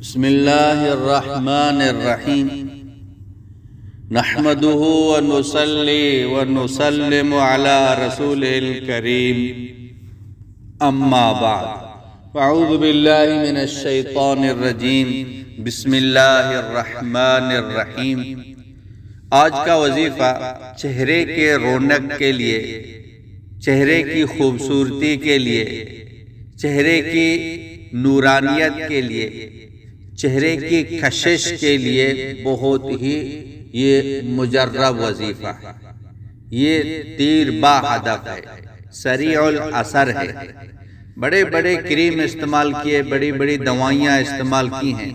بسم اللہ الرحمن الرحیم نحمده ونصلی ونسلم علی رسولہ الکریم اما بعد فاعوذ باللہ من الشیطان الرجیم بسم اللہ الرحمن الرحیم۔ آج کا وظیفہ چہرے کے رونق کے لیے، چہرے کی خوبصورتی کے لیے، چہرے کی نورانیت کے لیے، چہرے کی کشش کے لیے بہت ہی یہ مجرب وظیفہ ہے۔ یہ تیر با ہدف ہے، سریع الاثر ہے۔ بڑے بڑے کریم استعمال کیے، بڑی بڑی دوائیاں استعمال کی ہیں،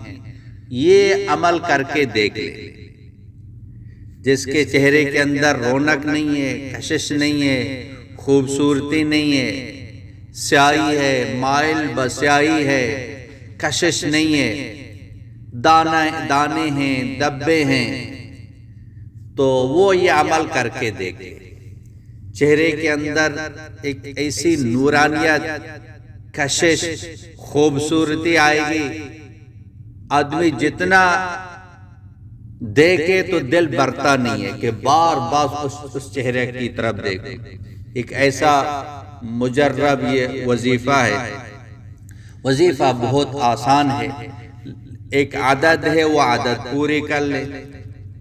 یہ عمل کر کے دیکھ لیں۔ جس کے چہرے کے اندر رونق نہیں ہے، کشش نہیں ہے، خوبصورتی نہیں ہے، سیاہی ہے، مائل بسیاہی ہے، کشش نہیں ہے، دانے ہیں، دبے ہیں، تو وہ یہ عمل کر کے دیکھے۔ چہرے کے اندر ایک ایسی نورانیت، کشش، خوبصورتی آئے گی، آدمی جتنا دیکھے تو دل بھرتا نہیں ہے کہ بار بار اس چہرے کی طرف دیکھے۔ ایک ایسا مجرب یہ وظیفہ ہے۔ وظیفہ بہت آسان ہے، ایک عدد ہے، وہ عدد پوری کر لے،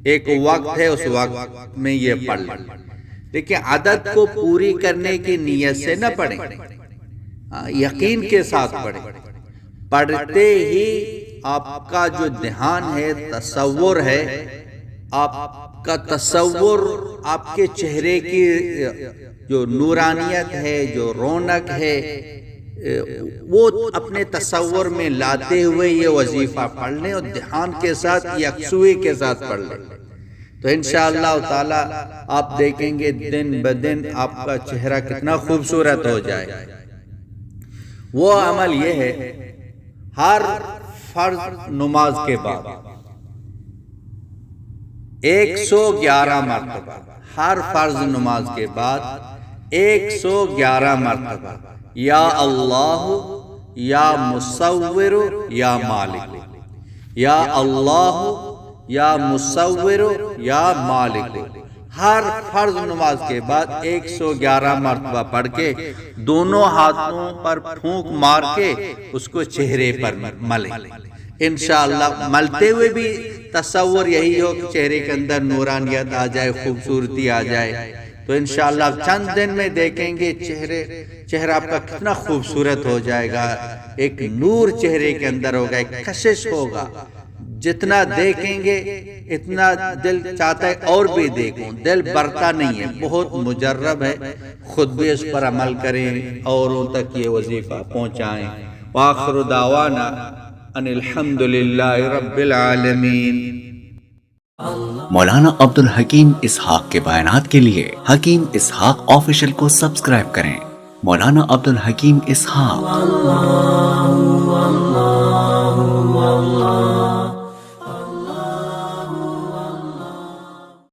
ایک وقت ہے، اس وقت میں یہ پڑھ لے۔ لیکن عدد کو پوری کرنے کی نیت سے نہ پڑھیں، یقین کے ساتھ پڑھیں۔ پڑھتے ہی آپ کا جو دھیان ہے، تصور ہے، آپ کا تصور آپ کے چہرے کی جو نورانیت ہے، جو رونق ہے، وہ اپنے تصور میں لاتے ہوئے یہ وظیفہ پڑھ لیں اور دھیان کے ساتھ، یکسوئی کے ساتھ پڑھ لیں، تو انشاءاللہ تعالی آپ دیکھیں گے دن بدن آپ کا چہرہ کتنا خوبصورت ہو جائے۔ وہ عمل یہ ہے، ہر فرض نماز کے بعد 111 مرتبہ، ہر فرض نماز کے بعد 111 مرتبہ یا اللہ یا مصور یا مالک، یا اللہ یا مصور یا مالک، ہر فرض نماز کے بعد 111 مرتبہ پڑھ کے دونوں ہاتھوں پر پھونک مار کے اس کو چہرے پر ملیں۔ انشاءاللہ ملتے ہوئے بھی تصور یہی ہو کہ چہرے کے اندر نورانیت آ جائے، خوبصورتی آ جائے، تو انشاءاللہ چند دن میں دیکھیں گے چہرہ آپ کا کتنا خوبصورت ہو جائے گا، ایک نور چہرے کے اندر ہوگا، ایک کشش ہوگا۔ جتنا دیکھیں گے اتنا دل چاہتا ہے اور بھی دیکھوں، دل بھرتا نہیں ہے، بہت مجرب ہے۔ خود بھی اس پر عمل کریں، اوروں تک یہ وظیفہ پہنچائیں۔ وآخر دعوانا ان الحمدللہ رب العالمین۔ مولانا عبدالحکیم اسحاق کے بیانات کے لیے حکیم اسحاق آفیشل کو سبسکرائب کریں۔ مولانا عبدالحکیم اسحاق۔